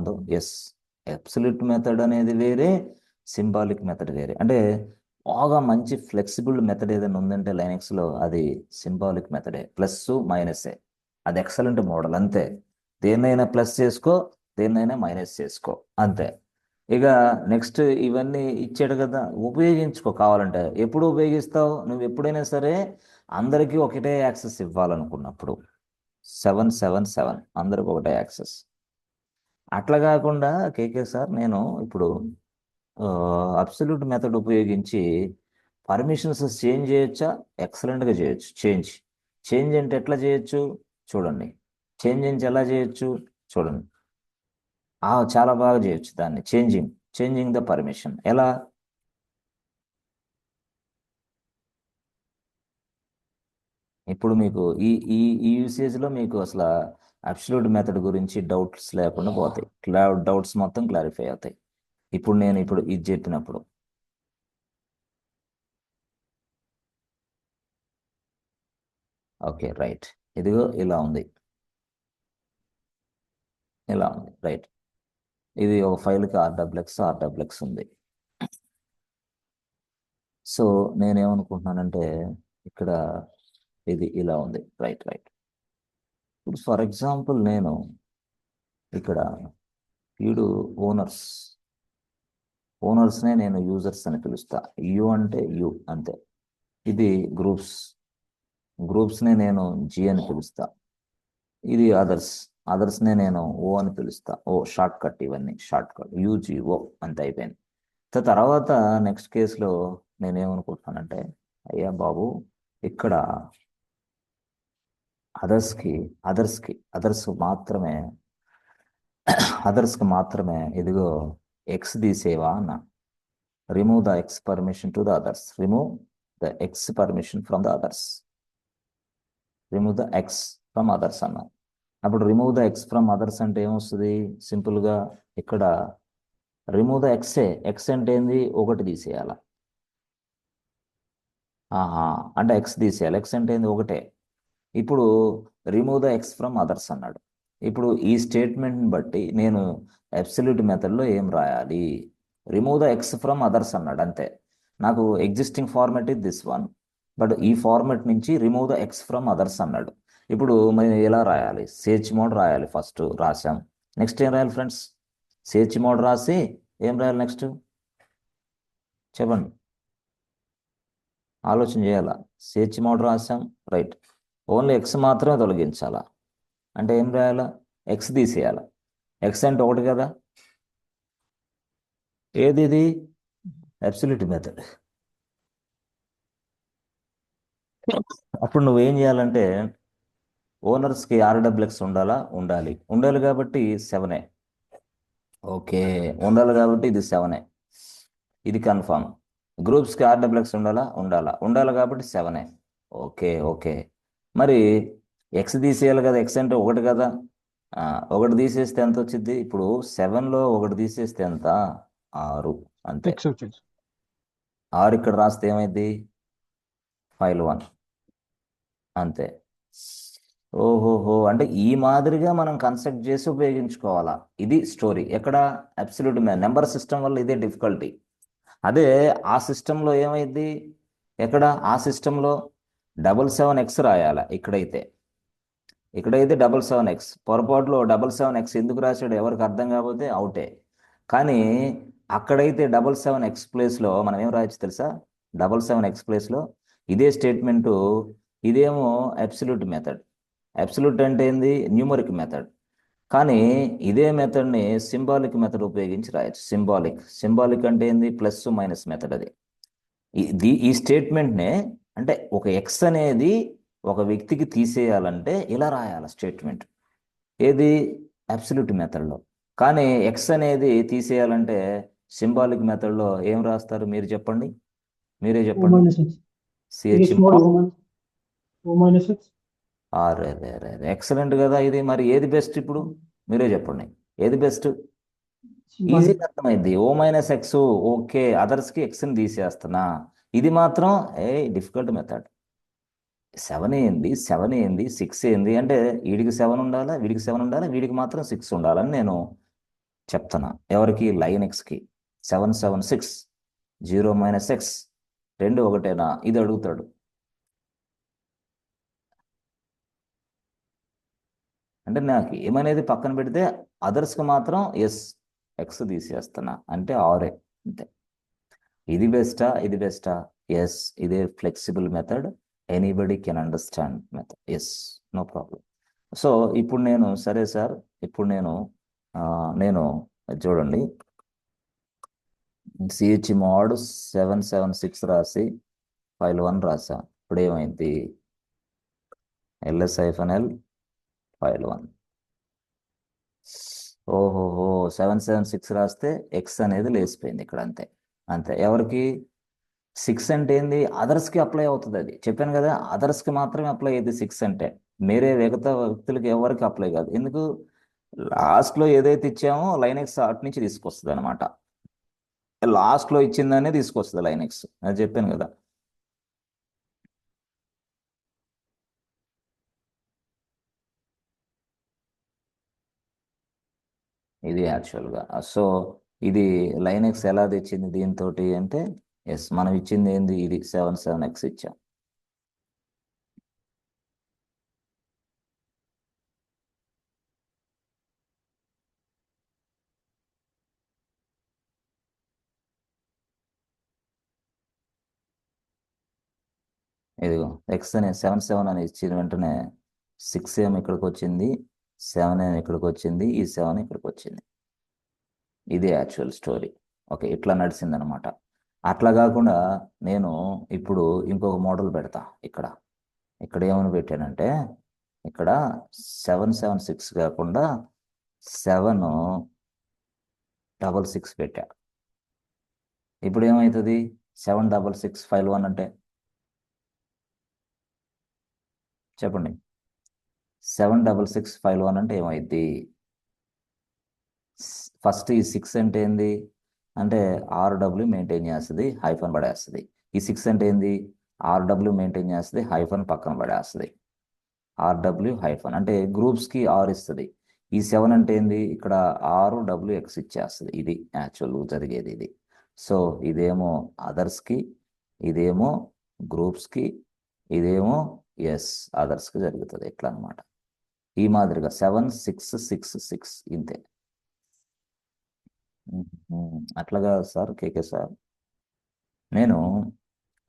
ఉందో? Yes. Absolute method అనేది వేరే, సింబాలిక్ మెథడ్ వేరే. అంటే బాగా మంచి ఫ్లెక్సిబుల్ మెథడ్ ఏదైనా ఉందంటే లైనక్స్లో అది సింబాలిక్ మెథడే, ప్లస్ మైనసే. అది ఎక్సలెంట్ మోడల్, అంతే. దేన్నైనా ప్లస్ చేసుకో, దేన్నైనా మైనస్ చేసుకో, అంతే. ఇక నెక్స్ట్ ఇవన్నీ ఇచ్చాడు కదా, ఉపయోగించుకో కావాలంటే. ఎప్పుడు ఉపయోగిస్తావు నువ్వు? ఎప్పుడైనా సరే అందరికీ ఒకటే యాక్సెస్ ఇవ్వాలనుకున్నప్పుడు. 777 అందరికి ఒకటే యాక్సెస్. అట్లా కాకుండా కేకే సార్ నేను ఇప్పుడు అబ్సల్యూట్ మెథడ్ ఉపయోగించి పర్మిషన్స్ చేంజ్ చేయొచ్చా? ఎక్సలెంట్గా చేయొచ్చు. చేంజ్ చేంజ్ అంటే ఎట్లా చేయొచ్చు చూడండి. చేంజ్ ఎలా చేయొచ్చు చూడండి. చాలా బాగా చేయొచ్చు దాన్ని. చేంజింగ్ ద పర్మిషన్ ఎలా? ఇప్పుడు మీకు ఈ ఈ ఈ యూసేజ్లో మీకు అసలు అబ్సల్యూట్ మెథడ్ గురించి డౌట్స్ లేకుండా పోతాయి. డౌట్స్ మొత్తం క్లారిఫై అవుతాయి ఇప్పుడు నేను ఇది చెప్పినప్పుడు. Okay, right. ఇదిగో ఇలా ఉంది, ఇలా ఉంది, రైట్. ఇది ఒక ఫైల్కి ఆర్డబ్ల్యూఎక్స్ ఉంది. సో నేనేమనుకుంటున్నానంటే ఇక్కడ ఇది ఇలా ఉంది, రైట్ రైట్. ఇప్పుడు ఫర్ ఎగ్జాంపుల్ నేను ఇక్కడ వీడు ఓనర్స్నే నేను యూజర్స్ అని పిలుస్తా. యు అంటే యు, అంతే. ఇది గ్రూప్స్నే నేను జి అని పిలుస్తా. ఇది అదర్స్నే నేను ఓ అని పిలుస్తా. షార్ట్ కట్, ఇవన్నీ షార్ట్ కట్, యూజిఓ, అంతే అయిపోయింది. తర్వాత నెక్స్ట్ కేసులో నేనేమనుకుంటున్నానంటే, అయ్యా బాబు, ఇక్కడ అదర్స్కి మాత్రమే ఇదిగో ఎక్స్ తీసేవా అన్న. Remove the X permission to the others. Remove the X permission from the others. Remove the X from others అన్న. అప్పుడు remove the X from others అంటే ఏమొస్తుంది? సింపుల్గా ఇక్కడ రిమూవ్ ద ఎక్స్ అంటే ఏంది? ఒకటి తీసేయాల. అంటే ఎక్స్ తీసేయాలి. ఎక్స్ అంటే ఏంది? ఒకటే. ఇప్పుడు remove the X from others అన్నాడు. ఇప్పుడు ఈ స్టేట్మెంట్ని బట్టి నేను అబ్సల్యూట్ మెథడ్లో ఏం రాయాలి? Remove the X from others అన్నాడు, అంతే. నాకు existing format is this one, but ఈ ఫార్మాట్ నుంచి remove the X from others అన్నాడు. ఇప్పుడు మనం ఎలా రాయాలి? సేర్చ్ మోడ్ రాయాలి. ఫస్ట్ రాసాం. నెక్స్ట్ ఏం రాయాలి ఫ్రెండ్స్? సేర్చ్ మోడ్ రాసి ఏం రాయాలి నెక్స్ట్? చెప్పండి, ఆలోచన చేయాలా? సేర్చ్ మోడ్ రాసాం, రైట్. ఓన్లీ ఎక్స్ మాత్రమే తొలగించాలా అంటే ఏం రాయాలా? ఎక్స్ తీసేయాలా. ఎక్స్ అంటే ఒకటి కదా. ఏది ఇది? Absolute method. అప్పుడు నువ్వేం చేయాలంటే ఓనర్స్కి ఆర్డబ్ల్యూఎక్స్ ఉండాలి కాబట్టి 7. ఓకే, ఉండాలి కాబట్టి ఇది 7. ఇది కన్ఫామ్. గ్రూప్స్కి ఆర్డబ్ల్యూఎక్స్ ఉండాలి కాబట్టి 7. Okay okay. మరి ఎక్స్ తీసేయాలి కదా. ఎక్స్ అంటే ఒకటి కదా. ఒకటి తీసేస్తే ఎంత వచ్చింది? ఇప్పుడు 7లో ఒకటి తీసేస్తే ఎంత? 6, అంతే. 6 ఇక్కడ రాస్తే ఏమైంది? ఫైల్ 1, అంతే. ఓహోహో, అంటే ఈ మాదిరిగా మనం కన్స్ట్రక్ట్ చేసి ఉపయోగించుకోవాలా. ఇది స్టోరీ. ఎక్కడ? అబ్సల్యూట్ నెంబర్ సిస్టమ్ వల్ల ఇదే డిఫికల్టీ. అదే ఆ సిస్టంలో ఏమైంది? ఎక్కడ ఆ సిస్టంలో 777x రాయాల. ఇక్కడైతే 777x, పొరపాటులో 777x ఎందుకు రాశాడు ఎవరికి అర్థం కాకపోతే అవుటే. కానీ అక్కడైతే 777x ప్లేస్లో మనం ఏం రాయొచ్చు తెలుసా? 777x ప్లేస్లో ఇదే స్టేట్మెంటు. ఇదేమో అబ్సల్యూట్ మెథడ్. అబ్సల్యూట్ అంటే ఏంది? Numeric method. కానీ ఇదే మెథడ్ని సింబాలిక్ మెథడ్ ఉపయోగించి రాయొచ్చు. సింబాలిక్ అంటే ఏంది? Plus minus method. అది ఈ స్టేట్మెంట్నే, అంటే ఒక ఎక్స్ అనేది ఒక వ్యక్తికి తీసేయాలంటే ఇలా రాయాలి స్టేట్మెంట్. ఏది? అబ్సల్యూట్ మెథడ్లో. కానీ ఎక్స్ అనేది తీసేయాలంటే సింబాలిక్ మెథడ్లో ఏం రాస్తారు? మీరు చెప్పండి, మీరే చెప్పండి. సిహెచ్ ఎక్సలెంట్ కదా ఇది. మరి ఏది బెస్ట్ ఇప్పుడు? మీరే చెప్పండి, ఏది బెస్ట్? ఈజీగా అర్థమైంది. -x. ఓకే, అదర్స్కి ఎక్స్ని తీసేస్తున్నా. ఇది మాత్రం డిఫికల్ట్ మెథడ్. 7 ఏంది, 6 ఏంది అంటే వీడికి 7 ఉండాలా, వీడికి 7 ఉండాలా, వీడికి మాత్రం 6 ఉండాలని నేను చెప్తున్నా ఎవరికి లైన్ ఎక్స్కి 776 జీరో మైనస్ ఎక్స్ రెండు ఒకటేనా ఇది అడుగుతాడు. అంటే నాకు ఏమనేది పక్కన పెడితే అదర్స్కి మాత్రం ఎస్ ఎక్స్ తీసేస్తున్నా అంటే ఆరే అంతే. ఇది బెస్టా ఇది బెస్టా? ఎస్ ఇదే flexible method, anybody can understand method, yes, no problem. So ఇప్పుడు నేను సరే సార్, ఇప్పుడు ఆ, నేను చూడండి సిహెచ్ మోడ్ 776 రాసి ఫైల్ 1 రాసా. ఇప్పుడు ఏమైంది? LS-L file 1. ఓహోహో 776 రాస్తే ఎక్స్ అనేది లేసిపోయింది ఇక్కడ, అంతే. అంతే ఎవరికి? 6 అంటే ఏంది? అదర్స్కి అప్లై అవుతుంది, అది చెప్పాను కదా, అదర్స్కి మాత్రమే అప్లై అయ్యేది 6 అంటే. మీరే మిగతా వ్యక్తులకి ఎవరికి అప్లై కాదు. ఎందుకు? లాస్ట్లో ఏదైతే ఇచ్చామో లైనెక్స్ అటు నుంచి తీసుకొస్తుంది అనమాట. లాస్ట్లో ఇచ్చిందనే తీసుకొస్తుంది లైనెక్స్, అది చెప్పాను కదా. ఇది యాక్చువల్గా. సో ఇది లైనెక్స్ ఎలా తెచ్చింది దీంతో అంటే, ఎస్ మనం ఇచ్చింది ఏంది? ఇది 77x ఇచ్చాం. ఇదిగో ఎక్స్ అనే 77 అని ఇచ్చిన వెంటనే 6 ఏమో ఇక్కడికి వచ్చింది, 7 ఏమో ఇక్కడికి వచ్చింది, ఈ 7 ఇక్కడికి వచ్చింది. ఇది యాక్చువల్ స్టోరీ. ఓకే, ఇట్లా నడిచిందనమాట. అట్లా కాకుండా నేను ఇప్పుడు ఇంకొక మోడల్ పెడతా ఇక్కడ. ఇక్కడ ఏమని పెట్టానంటే, ఇక్కడ 776 కాకుండా 766 పెట్టా. ఇప్పుడు ఏమవుతుంది? 766 ఫైల్ 1 అంటే చెప్పండి. 766 ఫైల్ 1 అంటే ఏమైంది? ఫస్ట్ ఈ 6 అంటే ఏంది? అంటే ఆర్డబ్ల్యూ మెయింటైన్ చేస్తుంది, హైఫన్ పడేస్తుంది. ఈ 6 అంటే ఏంది? ఆర్డబ్ల్యూ మెయింటైన్ చేస్తుంది, హైఫన్ పక్కన పడేస్తుంది. ఆర్డబ్ల్యూ హైఫన్ అంటే గ్రూప్స్కి ఆర్ ఇస్తుంది. ఈ 7 అంటే ఏంది? ఇక్కడ RWX ఇచ్చేస్తుంది. ఇది యాక్చువల్ జరిగేది ఇది. సో ఇదేమో అదర్స్కి, ఇదేమో గ్రూప్స్కి, ఇదేమో ఎస్ అదర్స్కి జరుగుతుంది. ఎట్లా అనమాట ఈ మాదిరిగా 7666 ఇంతే. అట్లాగా సార్ కేకే సార్, నేను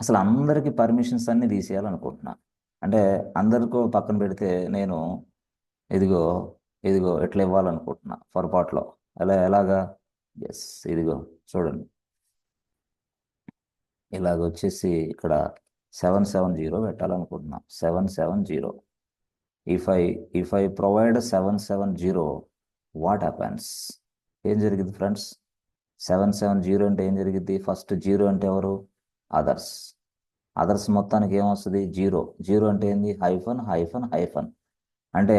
అసలు అందరికీ పర్మిషన్స్ అన్నీ తీసేయాలనుకుంటున్నా. అంటే అందరికీ పక్కన పెడితే నేను ఇదిగో ఇదిగో ఎట్లా ఇవ్వాలనుకుంటున్నా పొరపాట్లో. ఎలాగా? ఎస్ ఇదిగో చూడండి, ఇలాగ వచ్చేసి ఇక్కడ 770 పెట్టాలనుకుంటున్నా. 770. If I provide 770, what happens? ఏం జరిగింది ఫ్రెండ్స్? 770 అంటే ఏం జరిగింది? ఫస్ట్ జీరో అంటే ఎవరు? అదర్స్. అదర్స్ మొత్తానికి ఏమొస్తుంది? జీరో. జీరో అంటే ఏంది? Hyphen hyphen hyphen. అంటే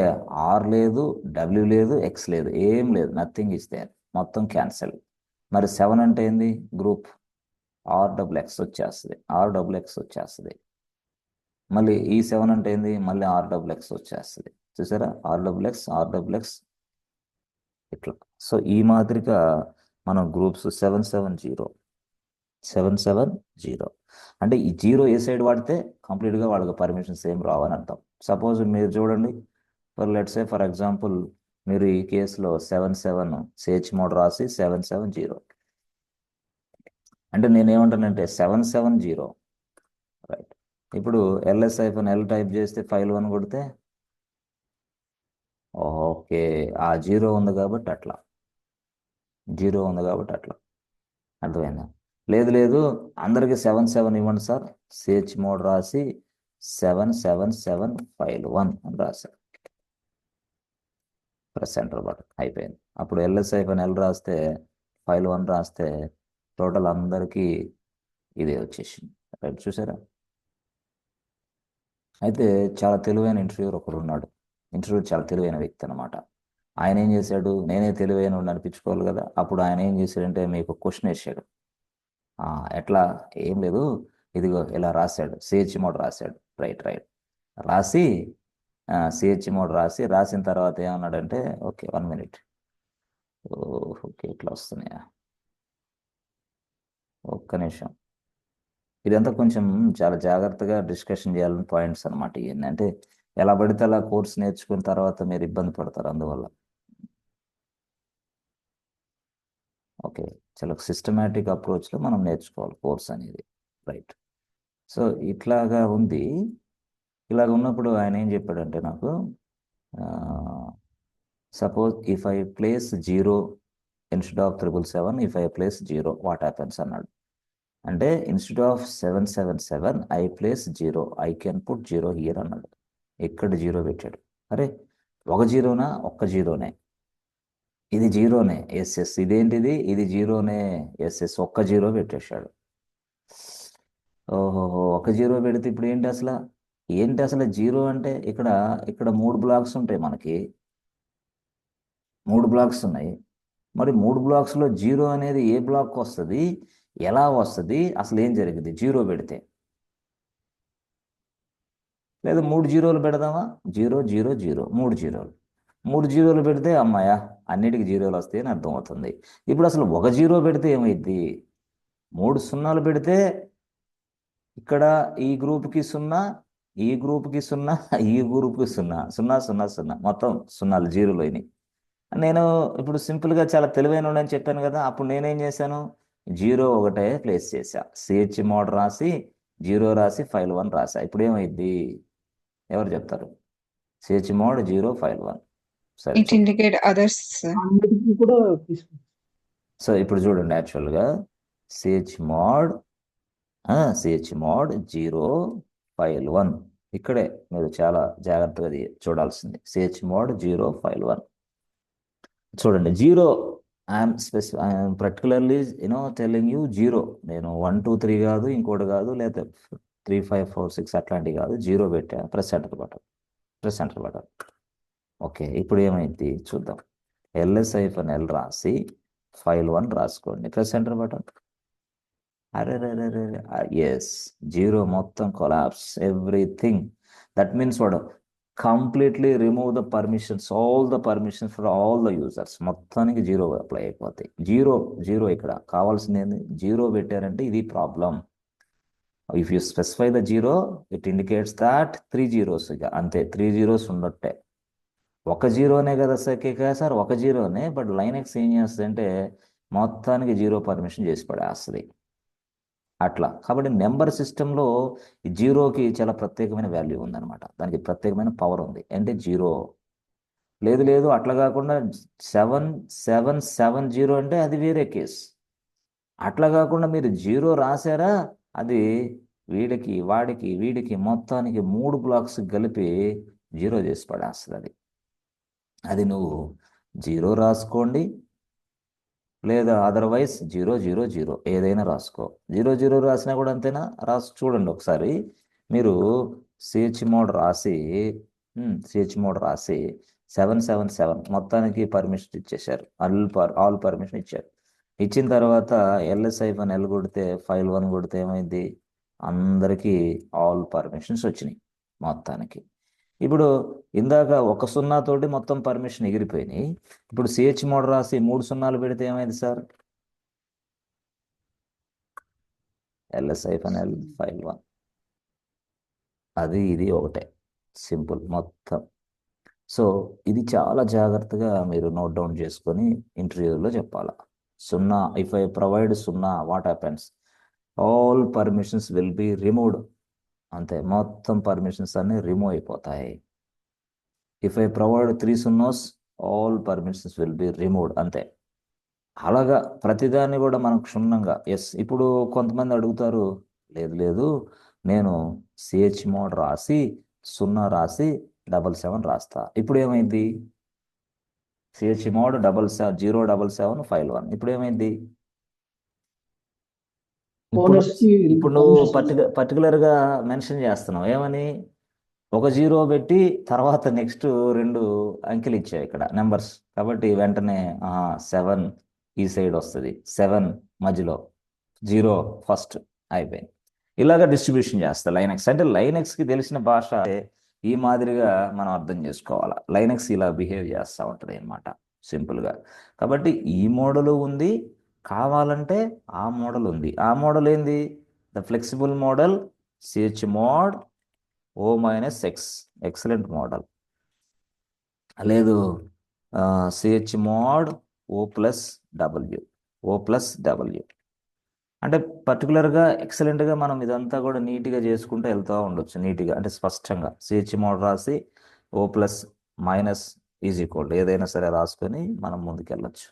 ఆర్ లేదు, డబ్ల్యూ లేదు, ఎక్స్ లేదు, ఏం లేదు, నథింగ్ ఇస్ దేర్, మొత్తం క్యాన్సిల్. మరి 7 అంటే ఏంది? గ్రూప్. RWX వచ్చేస్తుంది, RWX వచ్చేస్తుంది. మళ్ళీ ఈ 7 అంటే ఏంది? మళ్ళీ RWX వచ్చేస్తుంది. చూసారా? RWX ఇట్లా. సో ఈ మాదిరిగా మనం గ్రూప్స్ 770 అంటే ఈ జీరో ఏ సైడ్ వాడితే కంప్లీట్గా వాళ్ళకి పర్మిషన్స్ ఏం రావని అర్థం. సపోజ్ మీరు చూడండి, ఫర్ ఎగ్జాంపుల్ మీరు ఈ కేసులో 77 సేచ్ మోడ్ రాసి 770, అంటే నేనేమంటానంటే 770 రైట్. ఇప్పుడు LS-L టైప్ చేస్తే ఫైల్ 1 కొడితే ఓకే, ఆ జీరో ఉంది కాబట్టి అట్లా, జీరో ఉంది కాబట్టి అట్లా, అర్థమైందా? లేదు లేదు, అందరికి 77 ఇవ్వండి సార్, సేచ్ మోడ్ రాసి 777 ఫైల్ 1 అని రాశారు. ప్రెస్ ఎంటర్ బటన్ అయిపోయింది. అప్పుడు LS-L రాస్తే ఫైల్ 1 రాస్తే టోటల్ అందరికీ ఇదే వచ్చేసింది. రైట్, చూసారా? అయితే చాలా తెలివైన ఇంటర్వ్యూర్ ఒకడు ఉన్నాడు. ఇంటర్వ్యూ చాలా తెలివైన వ్యక్తి అనమాట. ఆయన ఏం చేశాడు? నేనే తెలివైన వాడిని అనిపించుకోవాలి కదా. అప్పుడు ఆయన ఏం చేశాడంటే మీకు క్వశ్చన్ వేసాడు. ఆ, ఎట్లా? ఏం లేదు, ఇదిగో ఇలా రాశాడు, సిహెచ్ మోడ్ రాశాడు. రైట్ రైట్ రాసి సిహెచ్ మోడ్ రాసిన తర్వాత ఏమన్నాడంటే, ఓకే 1 మినిట్, ఓకే, ఇట్లా వస్తున్నాయా? ఒక్క నిమిషం. ఇదంతా కొంచెం చాలా జాగ్రత్తగా డిస్కషన్ చేయాలని పాయింట్స్ అనమాట ఇవన్నీ. అంటే ఎలా పడితే అలా కోర్స్ నేర్చుకున్న తర్వాత మీరు ఇబ్బంది పడతారు అందువల్ల. ఓకే, చాలా సిస్టమేటిక్ అప్రోచ్లో మనం నేర్చుకోవాలి కోర్స్ అనేది. రైట్. సో ఇట్లాగా ఉంది. ఇలాగ ఉన్నప్పుడు ఆయన ఏం చెప్పాడంటే నాకు, suppose if I place zero instead of 777, if I place zero what happens అన్నాడు. అంటే instead of 777 I place zero, I can put zero here అన్నాడు. ఎక్కడ జీరో పెట్టాడు? అరే, ఒక జీరోనా? ఒక్క జీరోనే. ఇది జీరోనే. ఎస్ ఎస్, ఇదేంటిది? ఇది జీరోనే. ఎస్ ఎస్, ఒక్క జీరో పెట్టేశాడు. ఓహోహో, ఒక జీరో పెడితే ఇప్పుడు ఏంటి అసలు? ఏంటి అసలు జీరో అంటే? ఇక్కడ ఇక్కడ 3 బ్లాక్స్ ఉంటాయి మనకి. 3 బ్లాక్స్ ఉన్నాయి. మరి 3 బ్లాక్స్లో జీరో అనేది ఏ బ్లాక్ వస్తుంది? ఎలా వస్తుంది? అసలు ఏం జరిగింది జీరో పెడితే? లేదా 3 జీరోలు పెడదామా? Zero zero zero, 3 జీరోలు. 3 జీరోలు పెడితే అమ్మాయ అన్నిటికి జీరోలు వస్తాయి అని అర్థమవుతుంది. ఇప్పుడు అసలు ఒక జీరో పెడితే ఏమైద్ది? 3 సున్నాలు పెడితే ఇక్కడ ఈ గ్రూప్కి సున్నా, ఈ గ్రూప్కి సున్నా, ఈ గ్రూప్కి సున్నా, సున్నా సున్నా సున్నా, మొత్తం సున్నాలు, జీరోలు అయినాయి. నేను ఇప్పుడు సింపుల్గా చాలా తెలివైన అని చెప్పాను కదా, అప్పుడు నేనేం చేశాను? జీరో ఒకటే ప్లేస్ చేశా, సిహెచ్ మోడ్ రాసి జీరో రాసి ఫైల్ 1 రాసా. ఇప్పుడు ఏమైంది? ఎవరు చెప్తారు? CH mode zero file 1. సరే It indicate others. అన్నిటికీ కూడా తీసుకుంటాం. సో ఇప్పుడు చూడండి, యాక్చువల్గా సిహెచ్ మోడ్ జీరో ఫైల్ 1 ఇక్కడే మీరు చాలా జాగ్రత్తగా చూడాల్సింది. సిహెచ్ మోడ్ జీరో ఫైల్ 1 చూడండి. Zero, I'm particularly telling you zero. నేను 1 2 3 కాదు, ఇంకోటి కాదు, లేదా 3 5 4 6 అట్లాంటివి కాదు. జీరో పెట్టా. Press enter button, press enter button. Okay, ఇప్పుడు ఏమైంది చూద్దాం. LS-L రాసి ఫైల్ 1 రాసుకోండి, ప్రెస్ ఎంటర్ బటన్. అరే ఎస్, జీరో మొత్తం కొలాప్స్ ఎవ్రీథింగ్. దట్ మీన్స్ వాడు completely remove the permissions, all the permissions for all the users. మొత్తానికి జీరో అప్లై అయిపోతాయి. జీరో జీరో ఇక్కడ కావాల్సింది ఏంది? జీరో పెట్టారంటే ఇది problem. If you specify the zero, it indicates that 3 zeros. ఇక అంతే, 3 zeros ఉన్నట్టే. ఒక జీరోనే కదా సార్, ఒక జీరోనే. బట్ లైనెక్స్ ఏం చేస్తుంది అంటే మొత్తానికి జీరో పర్మిషన్ చేసి పడేస్తుంది అట్లా. కాబట్టి నెంబర్ సిస్టంలో ఈ జీరోకి చాలా ప్రత్యేకమైన వాల్యూ ఉందన్నమాట. దానికి ప్రత్యేకమైన పవర్ ఉంది. అంటే జీరో లేదు లేదు అట్లా కాకుండా 7770 అంటే అది వేరే కేస్. అట్లా కాకుండా మీరు జీరో రాశారా, అది వీడికి వాడికి వీడికి మొత్తానికి 3 బ్లాక్స్ కలిపి జీరో చేసి పడేస్తుంది. అది నువ్వు జీరో రాసుకోండి, లేదా అదర్వైజ్ జీరో జీరో జీరో ఏదైనా రాసుకో. జీరో జీరో రాసినా కూడా అంతేనా? రాసి చూడండి ఒకసారి. మీరు సిహెచ్ మోడ్ రాసి 777 మొత్తానికి పర్మిషన్ ఇచ్చేశారు. ఆల్ పర్మిషన్ ఇచ్చారు. ఇచ్చిన తర్వాత LS-L కొడితే ఫైల్ 1 కొడితే ఏమైంది? అందరికీ ఆల్ పర్మిషన్స్ వచ్చినాయి మొత్తానికి. ఇప్పుడు ఇందాక ఒక సున్నాతోటి మొత్తం పర్మిషన్ ఎగిరిపోయినాయి. ఇప్పుడు సిహెచ్ మోడ్ రాసి 3 సున్నాలు పెడితే ఏమైంది సార్? LS-L ఫైల్ 1, అది ఇది ఒకటే, సింపుల్ మొత్తం. సో ఇది చాలా జాగ్రత్తగా మీరు నోట్ డౌన్ చేసుకొని ఇంటర్వ్యూలో చెప్పాలా. సున్నా, ఇఫ్ ఐ ప్రొవైడ్ సున్నా what happens? All permissions will be removed. అంతే, మొత్తం పర్మిషన్స్ అన్ని రిమూవ్ అయిపోతాయి. If I provide 3 zeros, all permissions will be removed. అంతే. అలాగా ప్రతిదాన్ని కూడా మనం క్షుణ్ణంగా. ఎస్, ఇప్పుడు కొంతమంది అడుగుతారు, లేదు లేదు నేను సిహెచ్ మోడ్ రాసి సున్నా రాసి 77 రాస్తా. ఇప్పుడు ఏమైంది? CH mode 777 file 1. ఇప్పుడు ఏమైంది? ఇప్పుడు ఓనర్స్ కి ఇప్పుడు నువ్వు పర్మిషన్ పర్టికులర్గా మెన్షన్ చేస్తున్నావు ఏమని? ఒక జీరో పెట్టి తర్వాత నెక్స్ట్ 2 అంకెలు ఇచ్చావు ఇక్కడ నెంబర్స్. కాబట్టి వెంటనే 7 ఈ సైడ్ వస్తుంది, 7 మధ్యలో, జీరో ఫస్ట్, అయిపోయింది. ఇలాగ డిస్ట్రిబ్యూషన్ చేస్తా లైనెక్స్. అంటే లైనెక్స్కి తెలిసిన భాష ఈ మాదిరిగా మనం అర్థం చేసుకోవాలి. లైనెక్స్ ఇలా బిహేవ్ చేస్తూ ఉంటుంది అనమాట. సింపుల్గా. కాబట్టి ఈ మోడల్ ఉంది, కావాలంటే ఆ మోడల్ ఉంది. ఆ మోడల్ ఏంది? The flexible model CH mode O minus X, excellent model. లేదు, CH mode O plus W, O plus W. అంటే పర్టికులర్గా ఎక్సలెంట్గా మనం ఇదంతా కూడా నీట్గా చేసుకుంటూ వెళ్తూ ఉండొచ్చు. నీట్గా అంటే స్పష్టంగా సిహెచ్ మోడ్ రాసి ఓ ప్లస్ మైనస్ ఈజ్ ఈక్వల్ ఏదైనా సరే రాసుకొని మనం ముందుకెళ్ళొచ్చు.